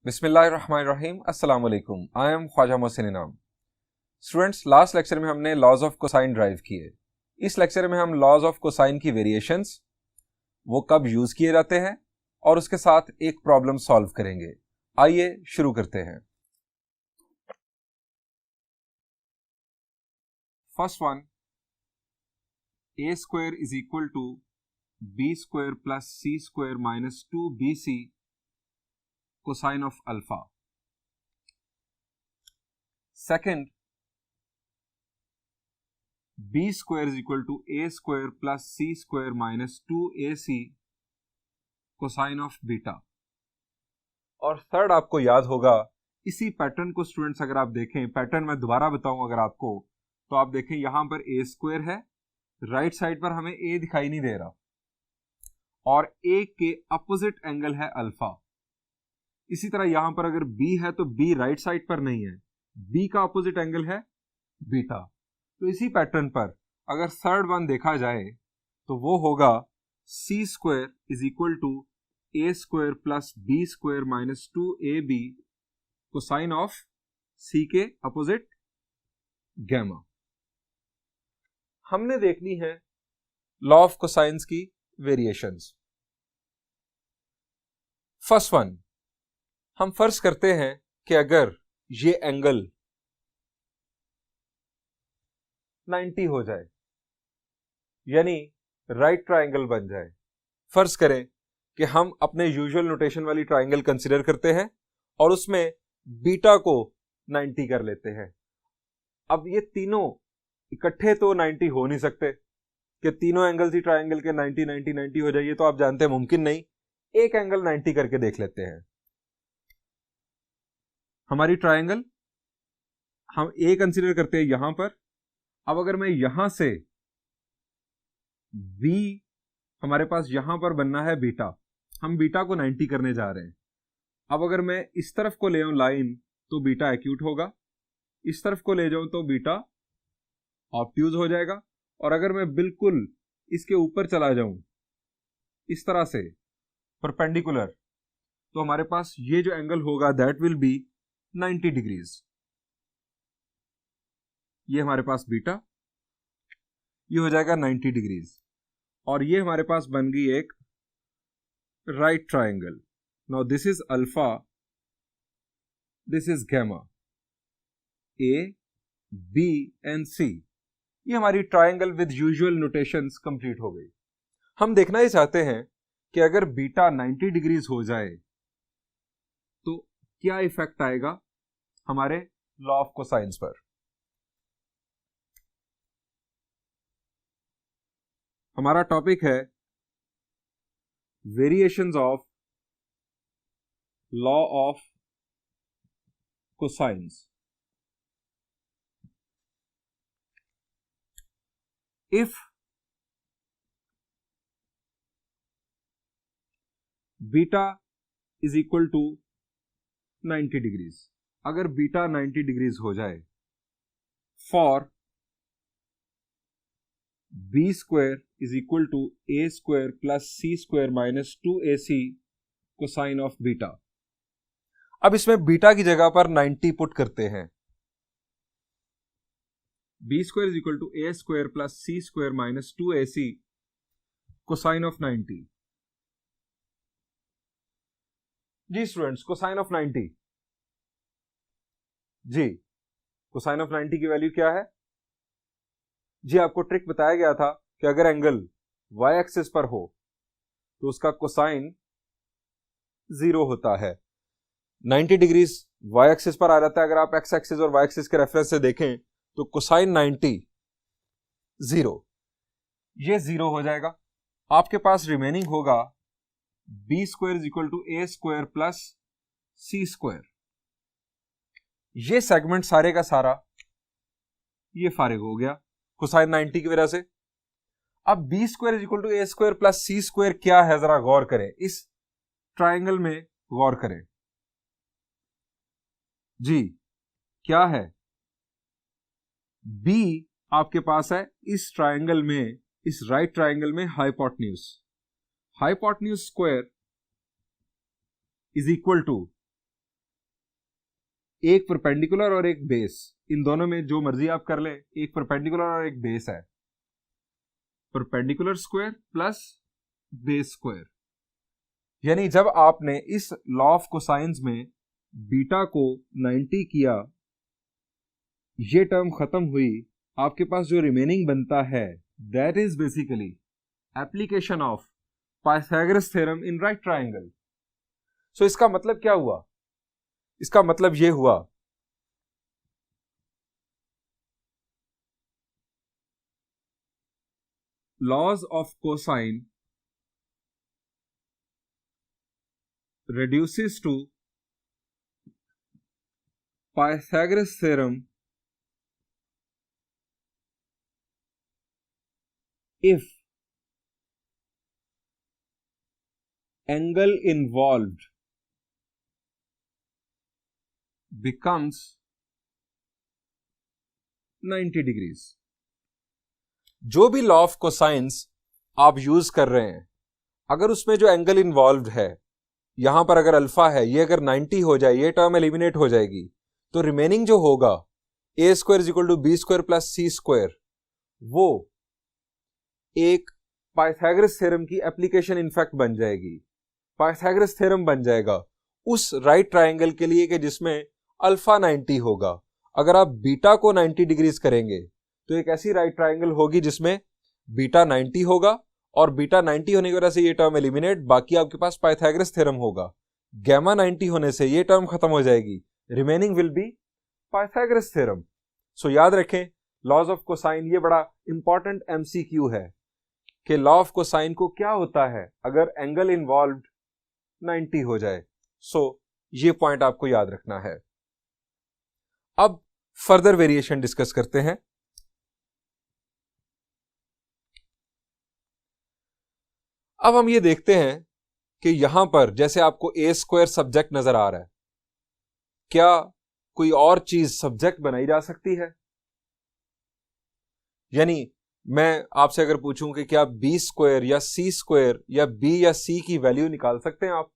बिस्मिल्लाहिर्रहमानिर्रहीम अस्सलाम वालेकुम। आई एम ख्वाजा मोहसिन इनाम। स्टूडेंट्स, लास्ट लेक्चर में हमने लॉज ऑफ कोसाइन ड्राइव किए। इस लेक्चर में हम लॉज ऑफ कोसाइन की वेरिएशंस, वो कब यूज किए जाते हैं और उसके साथ एक प्रॉब्लम सॉल्व करेंगे। आइए शुरू करते हैं। First one, a square is equal to b square plus c square minus 2bc cosine of alpha. Second, b square is equal to a square plus c square minus 2ac cosine of beta. और third, आपको याद होगा इसी pattern को students अगर आप देखें, pattern मैं दोबारा बताऊं अगर आपको, तो आप देखें यहां पर a स्क्वायर है, राइट साइड पर हमें a दिखाई नहीं दे रहा और a के अपोजिट एंगल है अल्फा। इसी तरह यहां पर अगर b है तो b राइट साइड पर नहीं है, b का अपोजिट एंगल है बीटा। तो इसी पैटर्न पर अगर थर्ड वन देखा जाए तो वो होगा c square is equal to a square plus b square minus 2ab cosine of c के अपोजिट गैमा। हमने देखनी है लॉ ऑफ कोसाइंस की वेरिएशंस। फर्स्ट वन, हम फर्ज करते हैं कि अगर ये एंगल 90 हो जाए, यानी राइट ट्रायंगल बन जाए। फर्ज करें कि हम अपने यूजुअल नोटेशन वाली ट्रायंगल कंसीडर करते हैं और उसमें बीटा को 90 कर लेते हैं। अब ये तीनों इकट्ठे तो 90 हो नहीं सकते कि तीनों एंगल्स ही ट्रायंगल के 90 90 90 हो जाए, ये तो आप जानते हैं मुमकिन नहीं। एक एंगल 90 करके देख लेते हैं। हमारी ट्रायंगल हम ए कंसीडर करते हैं यहां पर। अब अगर मैं यहां से बी, हमारे पास यहां पर बनना है बीटा, हम बीटा को 90 करने जा रहे हैं। अब अगर मैं इस तरफ को ले आऊं लाइन तो बीटा एक्यूट होगा, इस तरफ को ले जाऊं तो बीटा ऑब्ट्यूज हो जाएगा, और अगर मैं बिल्कुल इसके ऊपर चला जाऊं इस तरह से परपेंडिकुलर, तो हमारे पास ये जो एंगल होगा दैट विल बी 90 डिग्रीज। ये हमारे पास बीटा, ये हो जाएगा 90 डिग्रीज, और ये हमारे पास बन गई एक right triangle. Now this is alpha, this is gamma, a b and c. ये हमारी triangle with usual notations complete हो गई। हम देखना ही चाहते हैं कि अगर बीटा 90 डिग्रीज हो जाए तो क्या इफेक्ट आएगा हमारे लॉ ऑफ कोसाइंस पर। हमारा टॉपिक है variations of law of cosines. If beta is equal to 90 degrees, अगर बीटा 90 डिग्रीज हो जाए, for b square is equal to a square plus c square minus 2ac cosine of beta. अब इसमें beta की जगह पर 90 put करते हैं। B square is equal to a square plus c square minus 2ac cosine of 90। जी students, cosine of 90, जी cosine of 90 की वैल्यू क्या है? जी आपको ट्रिक बताया गया था कि अगर एंगल y एक्सिस पर हो तो उसका कोसाइन 0 होता है। 90 डिग्रीज y एक्सिस पर आ जाता है। अगर आप x एक्सिस और y एक्सिस के रेफरेंस से देखें तो कोसाइन 90 0, ये 0 हो जाएगा। आपके पास रिमेनिंग होगा b square is equal to a square plus c square. ये सेगमेंट सारे का सारा ये फारिग हो गया कोसाइन 90 की वजह से। अब b square is equal to a square plus c square क्या है, जरा गौर करें, इस ट्राइंगल में गौर करें। जी क्या है? बी आपके पास है इस ट्राइंगल में, इस राइट ट्राइंगल में hypotenuse. Hypotenuse square is equal to एक परपेंडिकुलर और एक बेस, इन दोनों में जो मर्जी आप कर लें, एक परपेंडिकुलर और एक बेस है, perpendicular square plus base square. यानी जब आपने इस लॉ ऑफ कोसाइंस में बीटा को 90 किया, ये टर्म खत्म हुई, आपके पास जो रिमेनिंग बनता है that is basically application of Pythagoras theorem in right triangle. So इसका मतलब क्या हुआ? इसका मतलब ये हुआ laws of cosine reduces to Pythagoras theorem if angle involved becomes 90 degrees। जो भी लॉ ऑफ कोसाइंस आप यूज कर रहे हैं, अगर उसमें जो एंगल इन्वॉल्व्ड है, यहां पर अगर अल्फा है, ये अगर 90 हो जाए, ये टर्म एलिमिनेट हो जाएगी, तो रिमेनिंग जो होगा a square is equal to b square plus c square, वो एक पाइथागोरस थ्योरम की एप्लीकेशन इनफैक्ट बन जाएगी, पाइथागोरस थ्योरम बन जाएगा उस राइट ट्रायंगल के लिए कि जिसमें अल्फा 90 होगा। अगर आप बीटा को 90 डिग्रीज करेंगे तो एक ऐसी राइट ट्रायंगल होगी जिसमें बीटा 90 होगा, और बीटा 90 होने की वजह से ये टर्म एलिमिनेट, बाकी आपके पास पाइथागोरस थ्योरम होगा। गैमा 90 होने से ये टर्म खत्म हो जाएगी, remaining will be Pythagoras theorem. So याद रखें, लॉज ऑफ कोसाइन ये बड़ा इंपॉर्टेंट एमसीक्यू है कि लॉ ऑफ कोसाइन को क्या होता है अगर एंगल इन्वॉल्व्ड 90 हो जाए। सो ये पॉइंट आपको याद रखना है। अब फर्दर वेरिएशन डिस्कस करते हैं। अब हम ये देखते हैं कि यहां पर जैसे आपको ए स्क्वायर सब्जेक्ट नजर आ रहा है, क्या कोई और चीज सब्जेक्ट बनाई जा सकती है? यानी मैं आपसे अगर पूछूं कि क्या बी स्क्वायर या सी स्क्वायर या बी या सी की वैल्यू निकाल सकते हैं आप?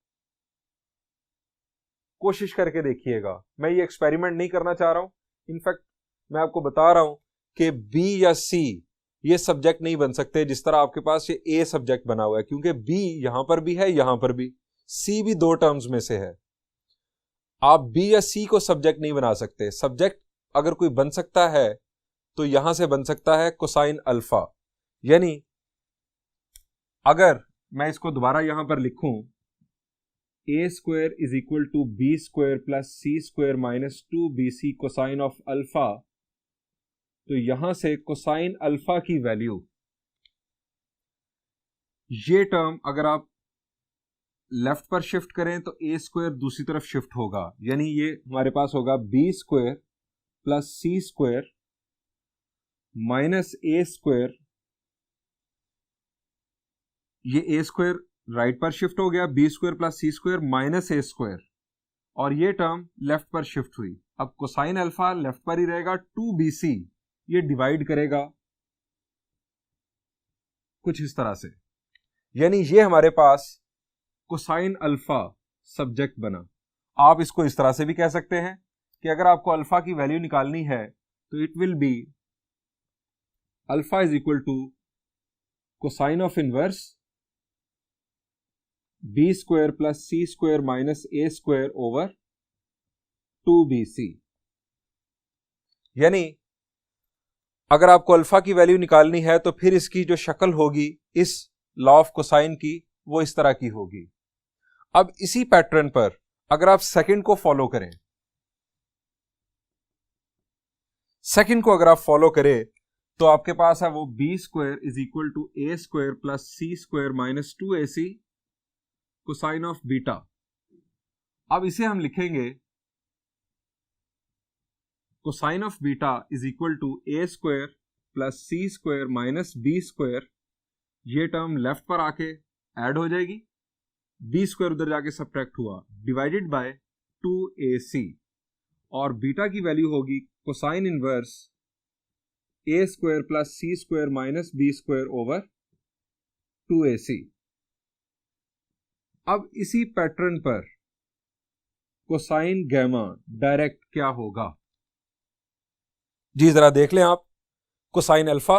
कोशिश करके देखिएगा। मैं ये एक्सपेरिमेंट नहीं करना चाह रहा हूं, इनफैक्ट मैं आपको बता रहा हूं कि बी या सी ये सब्जेक्ट नहीं बन सकते जिस तरह आपके पास ये ए सब्जेक्ट बना हुआ है, क्योंकि बी यहां पर भी है, यहां पर भी, सी भी दो टर्म्स में से है। आप बी या सी को सब्जेक्ट नहीं बना सकते। सब्जेक्ट अगर कोई बन सकता है तो यहां से बन सकता है कोसाइन अल्फा। यानी अगर मैं इसको दोबारा यहां पर लिखूं, a square is equal to b square plus c square minus 2bc cosine of alpha, तो यहां से कोसाइन अल्फा की वैल्यू, ये टर्म अगर आप लेफ्ट पर शिफ्ट करें तो ए स्क्वायर दूसरी तरफ शिफ्ट होगा, यानी ये हमारे पास होगा b square plus c square minus a square, ये ए स्क्वायर राइट पर शिफ्ट हो गया, B square plus c square minus a square, और ये टर्म लेफ्ट पर शिफ्ट हुई। अब कोसाइन अल्फा लेफ्ट पर ही रहेगा, 2bc ये डिवाइड करेगा कुछ इस तरह से, यानी ये हमारे पास कोसाइन अल्फा सब्जेक्ट बना। आप इसको इस तरह से भी कह सकते हैं कि अगर आपको अल्फा की वैल्यू निकालनी है तो it will be alpha is equal to cosine of inverse b square plus c square minus a square over 2bc। यानी अगर आपको अल्फा की वैल्यू निकालनी है तो फिर इसकी जो शक्ल होगी इस लॉ ऑफ कोसाइन की, वो इस तरह की होगी। अब इसी पैटर्न पर अगर आप सेकंड को फॉलो करें, सेकंड को अगर आप फॉलो करें तो आपके पास है वो b square is equal to a square plus c square minus 2ac cosine of beta. अब इसे हम लिखेंगे cosine of beta is equal to a square plus c square minus b square, ये टर्म लेफ्ट पर आके add हो जाएगी, B square उधर जाके सब्ट्रैक्ट हुआ, डिवाइडेड बाय 2ac, और बीटा की वैल्यू होगी cosine inverse a square plus c square minus b square over 2ac। अब इसी पैटर्न पर कोसाइन गैमा डायरेक्ट क्या होगा? जी जरा देख लें आप, कोसाइन अल्फा,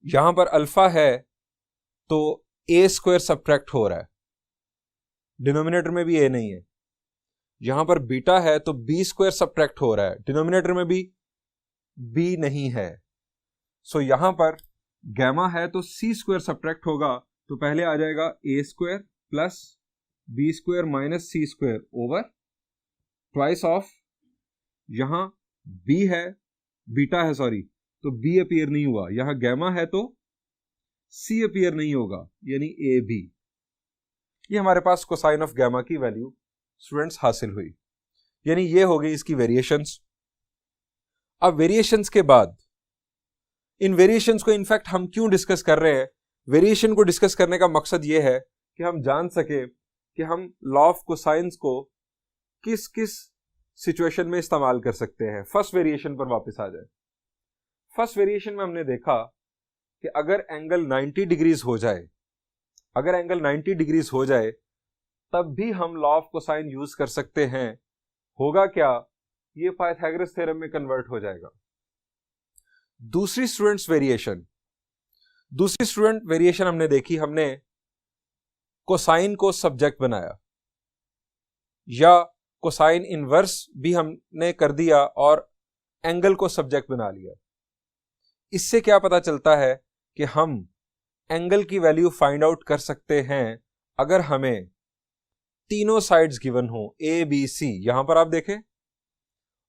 यहां पर अल्फा है तो ए स्क्वायर सब्ट्रैक्ट हो रहा है, डिनोमिनेटर में भी ए नहीं है। यहां पर बीटा है तो बी स्क्वायर सब्ट्रैक्ट हो रहा है, डिनोमिनेटर में भी बी नहीं है। सो यहां पर गैमा है तो सी स्क्वायर सब्ट्रैक्ट होगा, तो पहले आ जाएगा a square plus b square minus c square over twice of, यहां बी है, बीटा है सॉरी, तो बी अपीयर नहीं हुआ, यहां गैमा है तो सी अपीयर नहीं होगा, यानी ए बी। ये हमारे पास कोसाइन ऑफ गैमा की वैल्यू स्टूडेंट्स हासिल हुई, यानी ये हो गई इसकी वेरिएशंस। अब वेरिएशंस के बाद, इन वेरिएशंस को इनफैक्ट हम क्यों डिस्कस कर रहे हैं? वेरिएशन को डिस्कस करने का मकसद ये है कि हम जान सके कि हम लॉ ऑफ कोसाइंस को किस किस सिचुएशन में इस्तेमाल कर सकते हैं। फर्स्ट वेरिएशन पर वापस आ जाए। फर्स्ट वेरिएशन में हमने देखा कि अगर एंगल 90 डिग्रीज हो जाए, अगर एंगल 90 डिग्रीज हो जाए तब भी हम लॉ ऑफ कोसाइन यूज कर सकते हैं। होगा क्या? ये पाइथागोरस थ्योरम में कन्वर्ट हो जाएगा। दूसरी स्टूडेंट वेरिएशन हमने देखी, हमने कोसाइन को सब्जेक्ट बनाया या कोसाइन इनवर्स भी हमने कर दिया और एंगल को सब्जेक्ट बना लिया। इससे क्या पता चलता है कि हम एंगल की वैल्यू फाइंड आउट कर सकते हैं अगर हमें तीनों साइड्स गिवन हो, ए बी सी। यहां पर आप देखें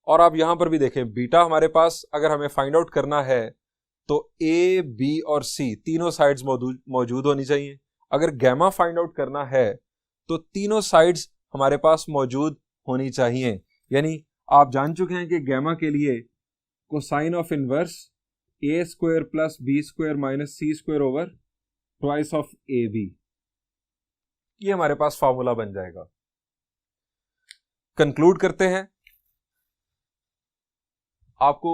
और आप यहां पर भी देखें, बीटा हमारे पास अगर हमें फाइंड आउट करना है तो ए बी और सी तीनों साइड्स मौजूद होनी चाहिए। अगर गैमा फाइंड आउट करना है तो तीनों साइड्स हमारे पास मौजूद होनी चाहिए। यानी आप जान चुके हैं कि गैमा के लिए cosine of inverse a square plus b square minus c square over twice of a b, ये हमारे पास फॉर्मूला बन जाएगा। कंक्लूड करते हैं। आपको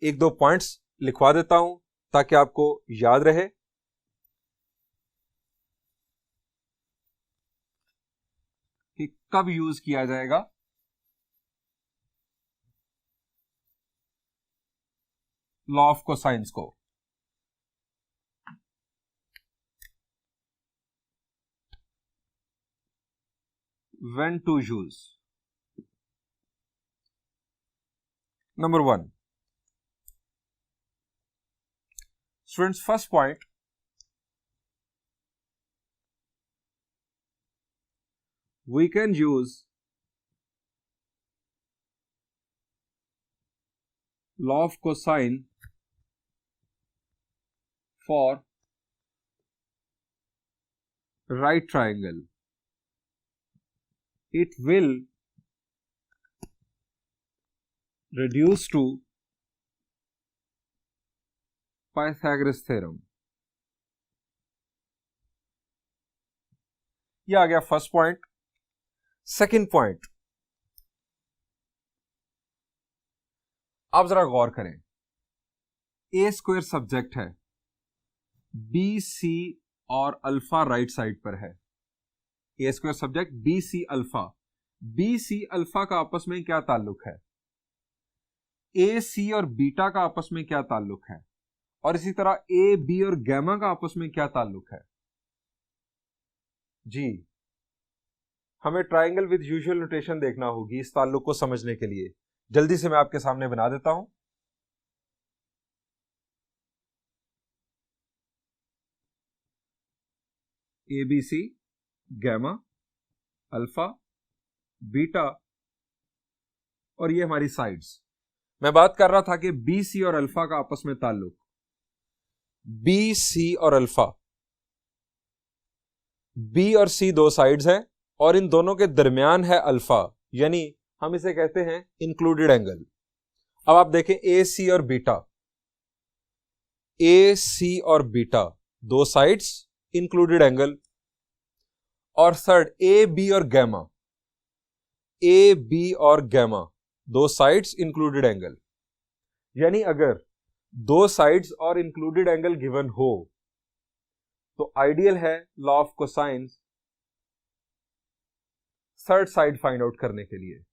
एक दो पॉइंट्स लिखवा देता हूं ताकि आपको याद रहे। कि कब यूज किया जाएगा लॉ ऑफ कोसाइंस को। When to use? Number 1, students, first point, we can use law of cosine for right triangle. It will reduce to Pythagoras theorem. ये आ गया फर्स्ट पॉइंट। सेकंड पॉइंट, आप जरा गौर करें, ए स्क्वायर सब्जेक्ट है, b c और alpha right side पर है। A square subject, b c alpha. B c alpha का आपस में क्या ताल्लुक है? ए सी और बीटा का आपस में क्या ताल्लुक है? और इसी तरह ए बी और गैमा का आपस में क्या ताल्लुक है? जी, हमें ट्राइंगल विद यूजुअल नोटेशन देखना होगी इस ताल्लुक को समझने के लिए। जल्दी से मैं आपके सामने बना देता हूं। A b c, gamma, alpha, beta और ये हमारी साइड्स। मैं बात कर रहा था कि बी सी और अल्फा का आपस में ताल्लुक। बी सी और अल्फा, बी और सी दो साइड्स हैं और इन दोनों के दरमियान है अल्फा, यानी हम इसे कहते हैं इंक्लूडेड एंगल। अब आप देखें ए सी और बीटा, ए सी और बीटा दो साइड्स इंक्लूडेड एंगल। और थर्ड ए बी और गैमा, ए बी और गैमा दो साइड्स इंक्लूडेड एंगल। यानी अगर दो साइड्स और इंक्लूडेड एंगल गिवन हो तो आइडियल है law of cosines third side find out करने के लिए।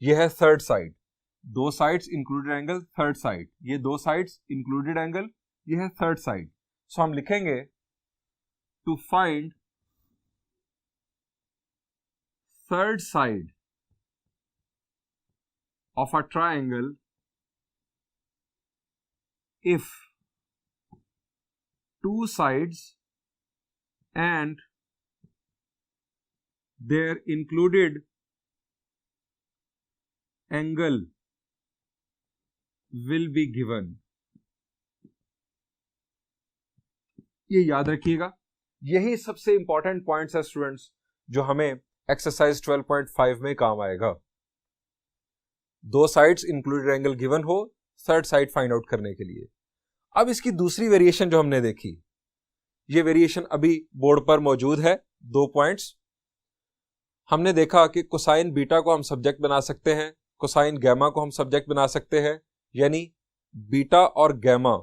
यह है थर्ड साइड, दो sides included angle, third side, ये दो साइड्स इंक्लूडेड एंगल, ये है थर्ड साइड। सो हम लिखेंगे to find third side of a triangle if two sides and their included angle will be given। ये याद रखिएगा, यही सबसे इंपॉर्टेंट पॉइंट्स है स्टूडेंट्स जो हमें एक्सरसाइज 12.5 में काम आएगा। दो साइड्स इंक्लूडेड एंगल गिवन हो, थर्ड साइड फाइंड आउट करने के लिए। अब इसकी दूसरी वेरिएशन जो हमने देखी, ये वेरिएशन अभी बोर्ड पर मौजूद है। 2 पॉइंट्स हमने देखा कि कोसाइन बीटा को हम सब्जेक्ट बना सकते हैं, कोसाइन गैमा को हम सब्जेक्ट बना सकते हैं, यानी बीटा और गैमा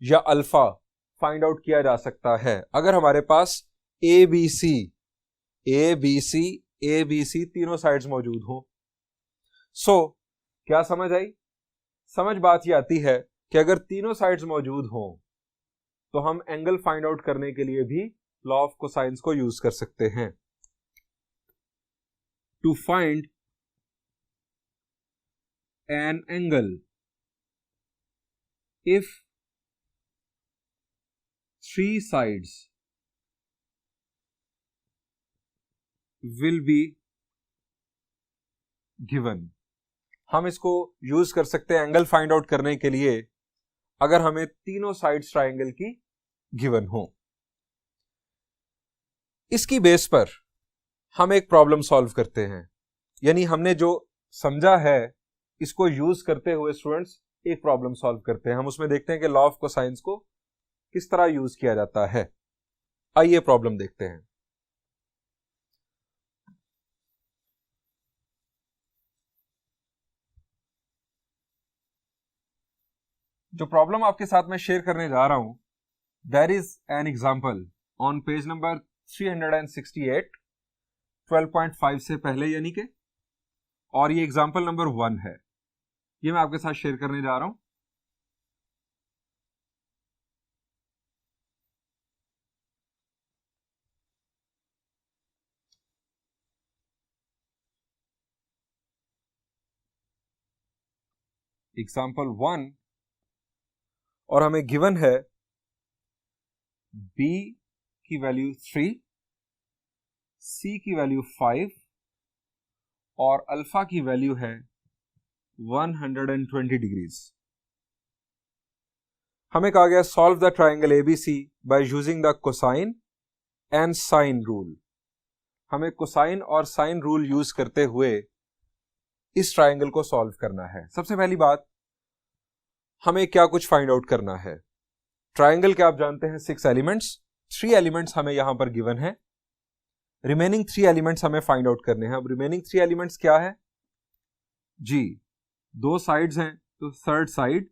या अल्फा फाइंड आउट किया जा सकता है अगर हमारे पास ए बी सी तीनों साइड्स मौजूद हो। सो क्या समझ आई? समझ बात ये आती है कि अगर तीनों साइड्स मौजूद हो तो हम एंगल फाइंड आउट करने के लिए भी लॉ ऑफ कोसाइंस को यूज कर सकते हैं। To find an angle if 3 sides will be given। हम इसको यूज कर सकते हैं एंगल फाइंड आउट करने के लिए अगर हमें तीनों साइड्स ट्राइंगल की गिवन हो। इसकी बेस पर हम एक प्रॉब्लम सॉल्व करते हैं, यानी हमने जो समझा है इसको यूज करते हुए स्टूडेंट्स एक प्रॉब्लम सॉल्व करते हैं। हम उसमें देखते हैं कि लॉ ऑफ कोसाइंस को किस तरह यूज किया जाता है। आइए प्रॉब्लम देखते हैं। जो प्रॉब्लम आपके साथ में शेयर करने जा रहा हूं, there is an example on page number 368 12.5 से पहले यानी के, और ये एग्जांपल नंबर 1 है। ये मैं आपके साथ शेयर करने जा रहा हूं। एग्जांपल 1 और हमें गिवन है b की वैल्यू 3, c की वैल्यू 5 और अल्फा की वैल्यू है 120 डिग्रीज। हमें कहा गया solve the triangle ABC by using the cosine and sine rule. हमें कोसाइन और साइन रूल यूज करते हुए इस ट्राइंगल को सॉल्व करना है। सबसे पहली बात, हमें क्या कुछ फाइंड आउट करना है। ट्राइंगल के आप जानते हैं 6 एलिमेंट्स, 3 एलिमेंट्स हमें यहां पर गिवन है, रिमेनिंग 3 एलिमेंट्स हमें फाइंड आउट करने हैं। अब रिमेनिंग 3 एलिमेंट्स क्या है जी? 2 साइड्स हैं तो थर्ड साइड,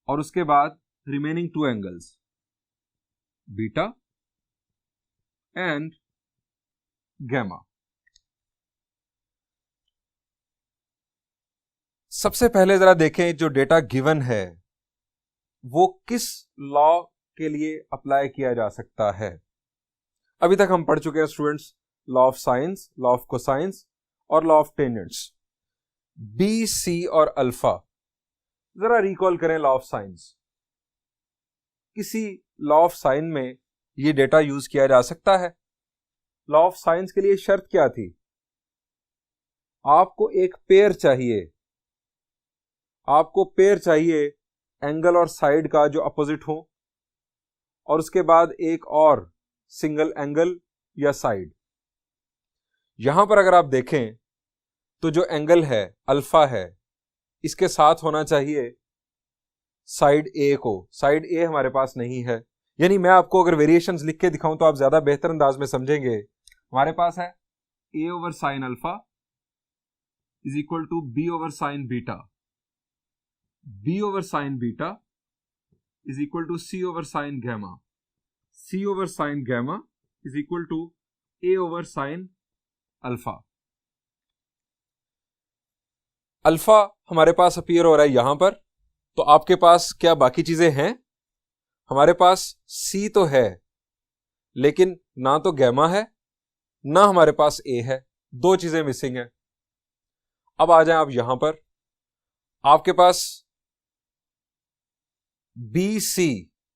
और उसके बाद remaining 2 angles beta and gamma. सबसे पहले जरा देखें जो डेटा गिवन है वो किस लॉ के लिए अप्लाई किया जा सकता है। अभी तक हम पढ़ चुके हैं students law of science, law of cosines और law of tangents. B, c और अल्फा, जरा रिकॉल करें लॉ ऑफ साइंस। किसी लॉ ऑफ साइन में ये डेटा यूज किया जा सकता है। लॉ ऑफ साइंस के लिए शर्त क्या थी? आपको एक पेयर चाहिए, आपको पेयर चाहिए एंगल और साइड का जो अपोजिट हो, और उसके बाद एक और सिंगल एंगल या साइड। यहां पर अगर आप देखें तो जो एंगल है अल्फा है, इसके साथ होना चाहिए साइड ए को। साइड ए हमारे पास नहीं है, यानी मैं आपको अगर वेरिएशंस लिख के दिखाऊं तो आप ज्यादा बेहतर अंदाज में समझेंगे। हमारे पास है a over sine alpha is equal to b over sine beta, b over sine beta is equal to c over sine gamma, c over sine gamma is equal to a over sine alpha. Alpha हमारे पास appear हो रहा है यहां पर, तो आपके पास क्या बाकी चीजें हैं? हमारे पास सी तो है, लेकिन ना तो गैमा है ना हमारे पास ए है, दो चीजें मिसिंग है। अब आ जाएं आप यहां पर, आपके पास बी सी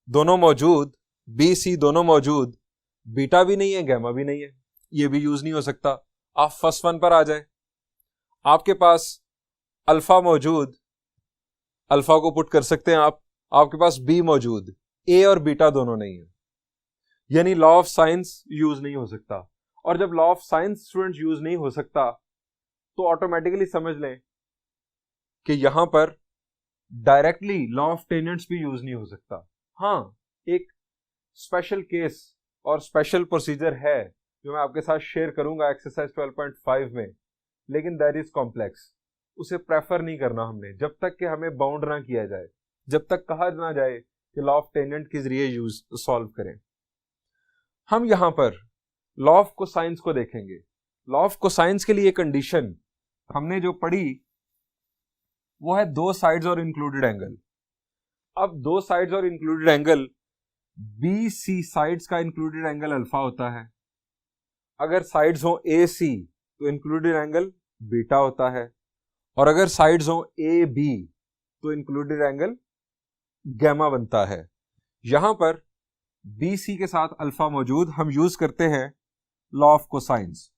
दोनों मौजूद, बी सी दोनों मौजूद, बीटा भी नहीं है गैमा भी नहीं है, ये भी यूज नहीं हो सकता। आप फर्स्ट वन पर आ जाएं, आपके पास अल्फा मौजूद, अल्फा को पुट कर सकते हैं आप, आपके पास बी मौजूद, ए और बीटा दोनों नहीं है, यानी लॉ ऑफ साइंस यूज नहीं हो सकता। और जब law of science student use नहीं हो सकता तो ऑटोमेटिकली समझ लें कि यहां पर डायरेक्टली लॉ ऑफ टेंजेंट्स भी यूज नहीं हो सकता। हाँ, एक स्पेशल केस और स्पेशल प्रोसीजर है जो मैं आपके साथ शेयर करूंगा एक्सरसाइज 12.5 में, लेकिन दैट इज कॉम्प्लेक्स, उसे प्रेफर नहीं करना हमने जब तक कि हमें बाउंड ना किया जाए, जब तक कहा ना जाए कि लॉ ऑफ टेंजेंट के जरिए यूज सॉल्व करें। हम यहां पर लॉ ऑफ कोसाइंस को देखेंगे। लॉ ऑफ कोसाइंस के लिए कंडीशन हमने जो पढ़ी वो है दो साइड्स और इंक्लूडेड एंगल। अब दो साइड्स और included angle, b c sides का इंक्लूडेड एंगल अल्फा होता है, अगर साइड्स हो ए सी तो इंक्लूडेड एंगल बीटा होता है, और अगर साइड्स हो ए बी तो इंक्लूडेड एंगल गैमा बनता है। यहां पर बी सी के साथ अल्फा मौजूद, हम यूज करते हैं law of cosines.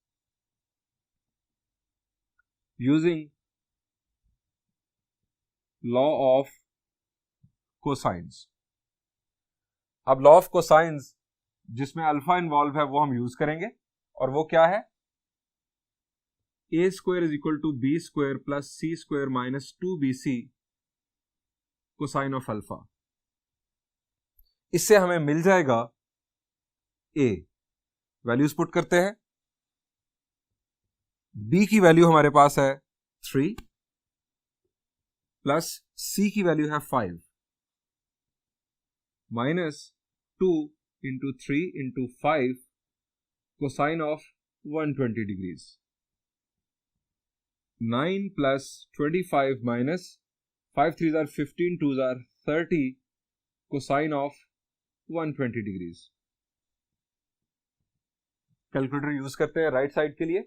Using law of cosines, अब लॉ ऑफ कोसाइंस जिसमें अल्फा इन्वॉल्व है वो हम यूज करेंगे, और वो क्या है? A square is equal to b square plus c square minus 2bc cosine of alpha. इससे हमें मिल जाएगा ए, वैल्यूज पुट करते हैं, बी की वैल्यू हमारे पास है 3 प्लस सी की वैल्यू है 5 minus 2 into 3 into 5 cosine of 120 degrees. 9 plus 25 minus 5 3 are 15 2 are 30 cosine of 120 degrees. Calculator use करते हैं राइट साइड के लिए।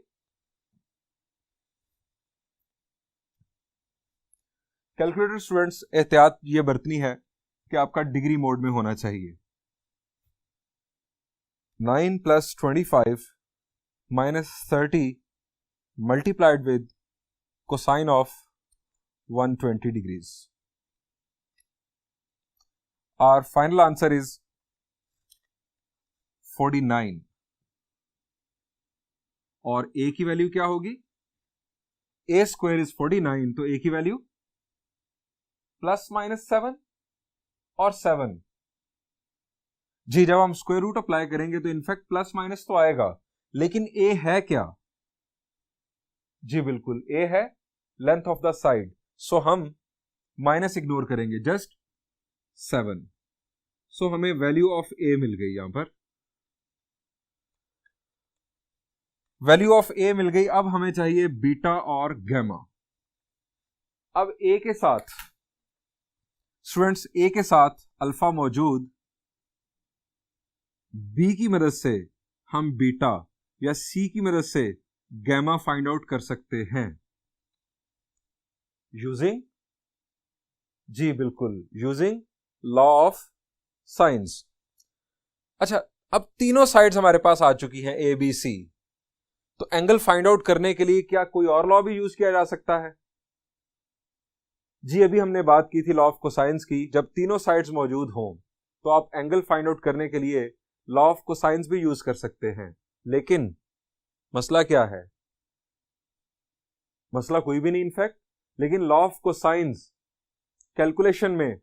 कैलकुलेटर स्टूडेंट्स एहतियात ये बरतनी है कि आपका डिग्री मोड में होना चाहिए। 9 plus 25 minus 30 multiplied with cosine of 120 degrees. Our final answer is 49, और a की वैल्यू क्या होगी? a स्क्वायर इज 49, तो a की वैल्यू प्लस माइनस 7 और 7। जी, जब हम स्क्वायर रूट अप्लाई करेंगे तो इनफैक्ट प्लस माइनस तो आएगा, लेकिन a है क्या? जी बिल्कुल, a है length of the side, so हम माइनस इग्नोर करेंगे, जस्ट 7। सो हमें वैल्यू ऑफ a मिल गई, यहां पर वैल्यू ऑफ a मिल गई। अब हमें चाहिए बीटा और गैमा। अब a के साथ स्टूडेंट्स, a के साथ अल्फा मौजूद, b की मदद से हम बीटा या c की मदद से गैमा फाइंड आउट कर सकते हैं यूजिंग, जी बिल्कुल, यूजिंग लॉ ऑफ साइंस। अच्छा, अब तीनों साइड्स हमारे पास आ चुकी हैं ए बी सी, तो एंगल फाइंड आउट करने के लिए क्या कोई और लॉ भी यूज किया जा सकता है? जी, अभी हमने बात की थी लॉ ऑफ कोसाइंस की। जब तीनों साइड्स मौजूद हों तो आप एंगल फाइंड आउट करने के लिए लॉ ऑफ कोसाइंस भी यूज कर सकते हैं, लेकिन मसला क्या है? मसला कोई भी नहीं इनफैक्ट, लेकिन लॉ ऑफ कोसाइंस कैलकुलेशन में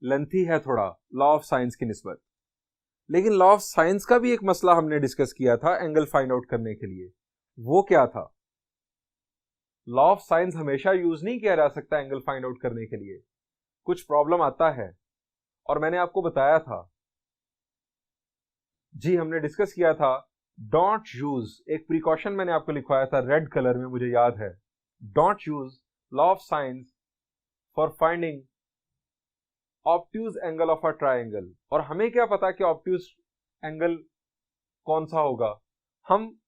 लेंथी है थोड़ा लॉ ऑफ साइंस की निस्बत। लेकिन लॉ ऑफ साइंस का भी एक मसला हमने डिस्कस किया था एंगल फाइंड आउट करने के लिए, वो क्या था? लॉ ऑफ साइंस हमेशा यूज नहीं किया जा सकता एंगल फाइंड आउट करने के लिए, कुछ प्रॉब्लम आता है, और मैंने आपको बताया था, जी हमने डिस्कस किया था डोंट यूज, एक प्रिकॉशन मैंने आपको लिखवाया था रेड कलर में, मुझे याद है, don't use law of science for finding obtuse angle of a triangle. और हमें क्या पता कि ऑब्ट्यूज एंगल कौन सा होगा? हम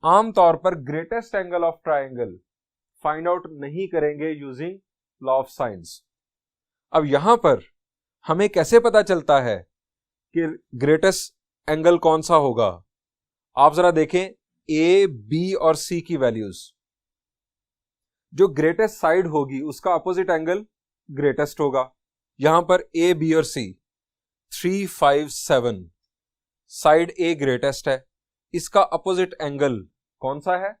आमतौर पर greatest angle of triangle find out नहीं करेंगे यूजिंग लॉ ऑफ साइंस। अब यहां पर हमें कैसे पता चलता है कि ग्रेटेस्ट एंगल कौन सा होगा? आप जरा देखें ए, बी और सी की वैल्यूज। जो ग्रेटेस्ट साइड होगी उसका अपोजिट एंगल ग्रेटेस्ट होगा। यहां पर ए, बी और सी 3, 5, 7, साइड ए ग्रेटेस्ट है। इसका अपोजिट एंगल कौन सा है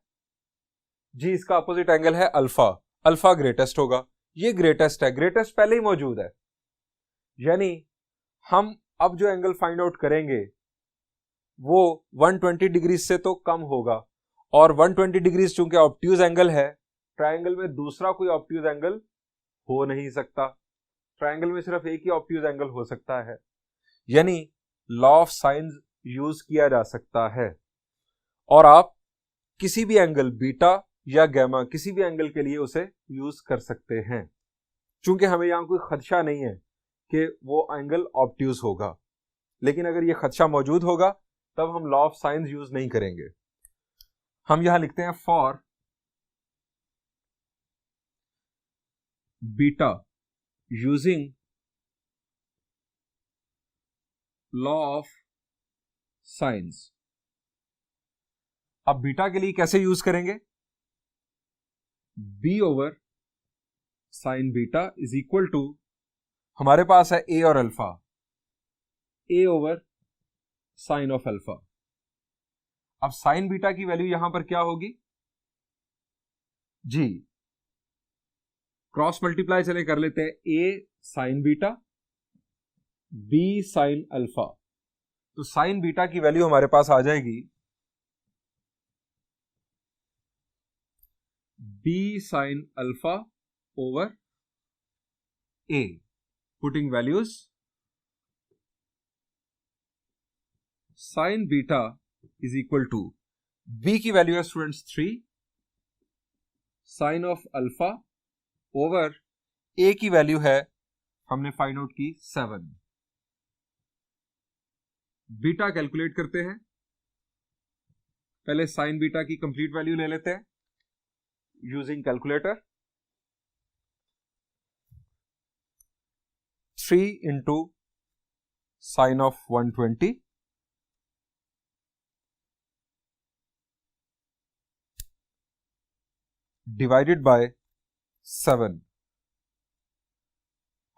जी? इसका अपोजिट एंगल है अल्फा। अल्फा ग्रेटेस्ट होगा, ये ग्रेटेस्ट है, ग्रेटेस्ट पहले ही मौजूद है। यानी हम अब जो एंगल फाइंड आउट करेंगे वो 120 डिग्री से तो कम होगा, और 120 डिग्री चूंकि ऑब्ट्यूज एंगल है, ट्राइंगल में दूसरा कोई ऑब्ट्यूज एंगल हो नहीं सकता। ट्राइंगल में सिर्फ एक ही ऑब्ट्यूज एंगल हो सकता है, यानी लॉ ऑफ साइंस यूज किया जा सकता है। और आप किसी भी एंगल बीटा या गैमा, किसी भी एंगल के लिए उसे यूज कर सकते हैं, चूंकि हमें यहां कोई खदशा नहीं है कि वो एंगल ऑब्ट्यूज होगा। लेकिन अगर ये खदशा मौजूद होगा तब हम लॉ ऑफ साइंस यूज नहीं करेंगे। हम यहां लिखते हैं for beta using law of sines. अब बीटा के लिए कैसे यूज करेंगे? B over sine beta is equal to, हमारे पास है ए और alpha, a over sine of alpha. अब साइन बीटा की वैल्यू यहां पर क्या होगी जी? क्रॉस मल्टीप्लाई चले कर लेते हैं, a sine beta, b sine alpha. तो साइन बीटा की वैल्यू हमारे पास आ जाएगी b sine alpha over a, putting values sine beta is equal to, b की वैल्यू है students 3 sine of alpha over a की वैल्यू है, हमने फाइंड आउट की 7। बीटा कैलकुलेट करते हैं, पहले साइन बीटा की कंप्लीट वैल्यू ले लेते हैं using calculator. 3 into sine of 120 divided by 7,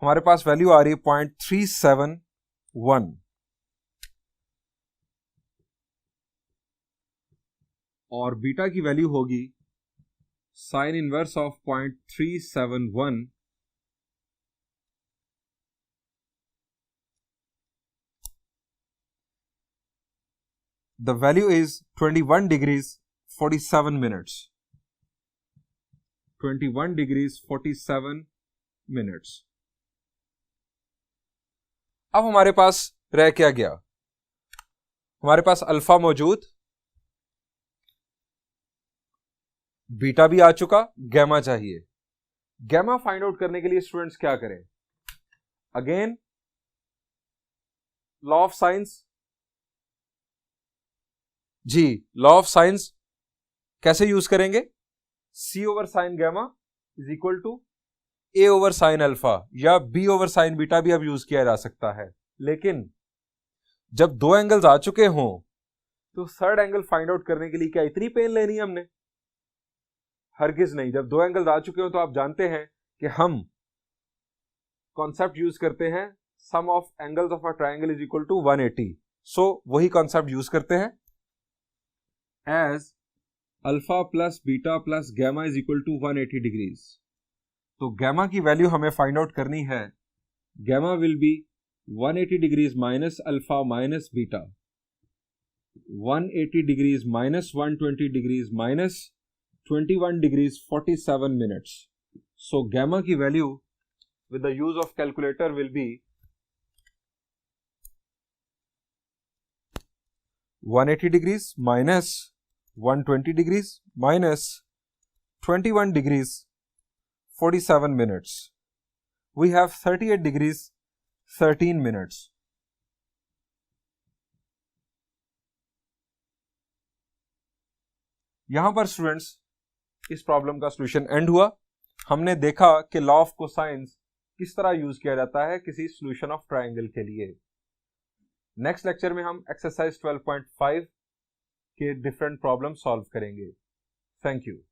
हमारे पास वैल्यू आ रही है 0.371, और बीटा की वैल्यू होगी sine inverse of 0.371 the value is 21 degrees 47 minutes. 21 degrees 47 minutes. अब हमारे पास रह क्या गया? हमारे पास अल्फा मौजूद, बीटा भी आ चुका, गैमा चाहिए। गैमा फाइंड आउट करने के लिए स्टूडेंट्स क्या करें? अगेन लॉ ऑफ साइंस जी, लॉ ऑफ साइंस कैसे यूज करेंगे? C over sine gamma is equal to a over sine alpha, या बी ओवर साइन बीटा भी अब यूज किया जा सकता है। लेकिन जब दो एंगल्स आ चुके हों तो थर्ड एंगल फाइंड आउट करने के लिए क्या इतनी पेन लेनी है हमने? हरगिज नहीं। जब दो एंगल्स आ चुके हो तो आप जानते हैं कि हम कॉन्सेप्ट यूज करते हैं sum of angles of a triangle is equal to 180। So वही कॉन्सेप्ट यूज करते हैं, as alpha plus beta plus gamma is equal to 180 degrees. तो गैमा की वैल्यू हमें फाइंड आउट करनी है। Gamma will be 180 degrees minus alpha minus beta, 180 degrees minus 120 degrees minus 21 degrees 47 minutes. So gamma की वैल्यू with the use of calculator will be 180 degrees minus 120 degrees minus 21 degrees 47 minutes. We have 38 degrees 13 minutes. यहां पर students इस problem का solution and हुआ। हमने देखा कि लॉ ऑफ कोसाइंस किस तरह यूज किया जाता है किसी सॉल्यूशन ऑफ ट्रायंगल के लिए। नेक्स्ट लेक्चर में हम एक्सरसाइज 12.5 के डिफरेंट प्रॉब्लम सॉल्व करेंगे। Thank you.